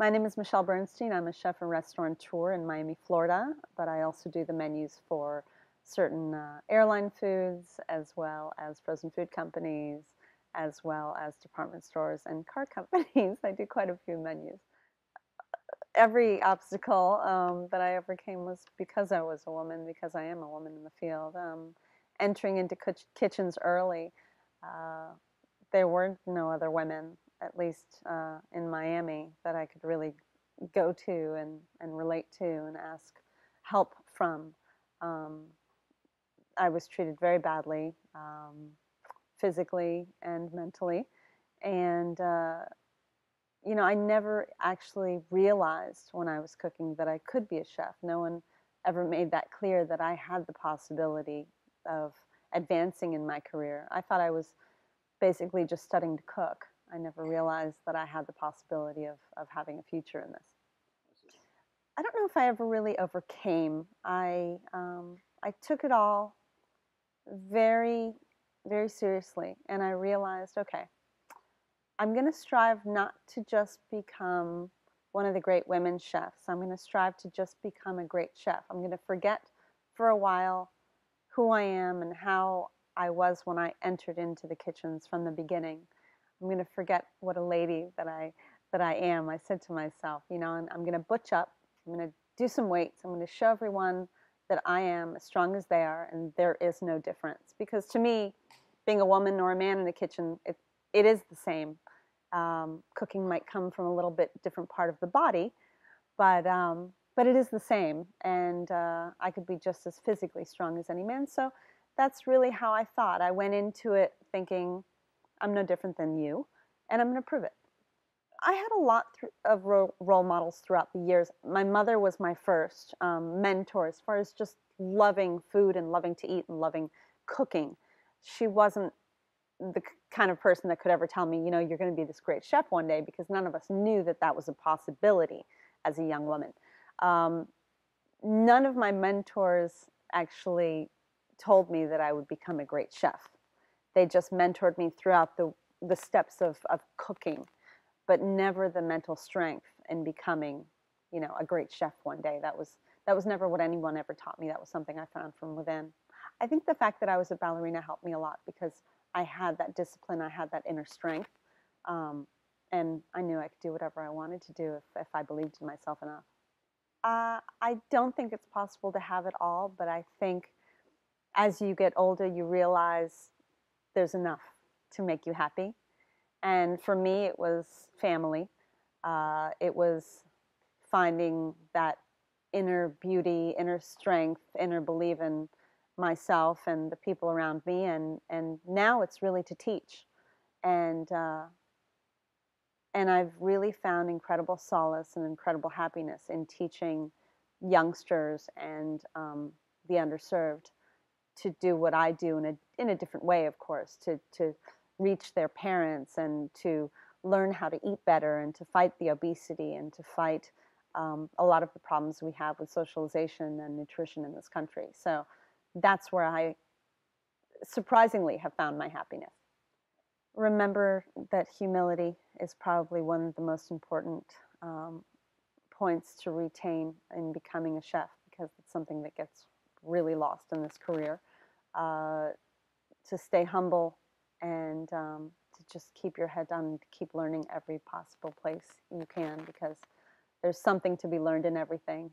My name is Michelle Bernstein. I'm a chef and restaurateur in Miami, Florida, but I also do the menus for certain airline foods, as well as frozen food companies, as well as department stores and car companies. I do quite a few menus. Every obstacle that I overcame was because I was a woman, because I am a woman in the field. Entering into kitchens early, uh, there were no other women, at least in Miami, that I could really go to and relate to and ask help from. Um, I was treated very badly, physically and mentally. And, I never actually realized when I was cooking that I could be a chef. No one ever made that clear that I had the possibility of advancing in my career. I thought I was basically just studying to cook. I never realized that I had the possibility of having a future in this. I don't know if I ever really overcame. I took it all very, very seriously, and I realized, okay, I'm going to strive not to just become one of the great women chefs. I'm going to strive to just become a great chef. I'm going to forget for a while who I am and how I was when I entered into the kitchens from the beginning. I'm going to forget what a lady that I am. I said to myself, and I'm going to butch up. I'm going to do some weights. I'm going to show everyone that I am as strong as they are, and there is no difference. Because to me, being a woman or a man in the kitchen, it is the same. Cooking might come from a little bit different part of the body, but it is the same, and I could be just as physically strong as any man. So that's really how I thought. I went into it thinking, I'm no different than you, and I'm going to prove it. I had a lot of role models throughout the years. My mother was my first mentor as far as just loving food and loving to eat and loving cooking. She wasn't the kind of person that could ever tell me, you're going to be this great chef one day, because none of us knew that that was a possibility as a young woman. Um, None of my mentors actually told me that I would become a great chef. They just mentored me throughout the steps of cooking, but never the mental strength in becoming, a great chef one day. That was never what anyone ever taught me. That was something I found from within. I think the fact that I was a ballerina helped me a lot, because I had that discipline, I had that inner strength, and I knew I could do whatever I wanted to do if I believed in myself enough. I don't think it's possible to have it all, but I think as you get older, you realize there's enough to make you happy. And for me, it was family. It was finding that inner beauty, inner strength, inner belief in myself and the people around me. And now it's really to teach. And, uh, and I've really found incredible solace and incredible happiness in teaching youngsters and the underserved to do what I do in a different way, of course, to reach their parents and to learn how to eat better and to fight the obesity and to fight a lot of the problems we have with socialization and nutrition in this country. So that's where I surprisingly have found my happiness. Remember that humility is probably one of the most important um, points to retain in becoming a chef, because it's something that gets really lost in this career. Uh, to stay humble and to just keep your head down and to keep learning every possible place you can, because there's something to be learned in everything.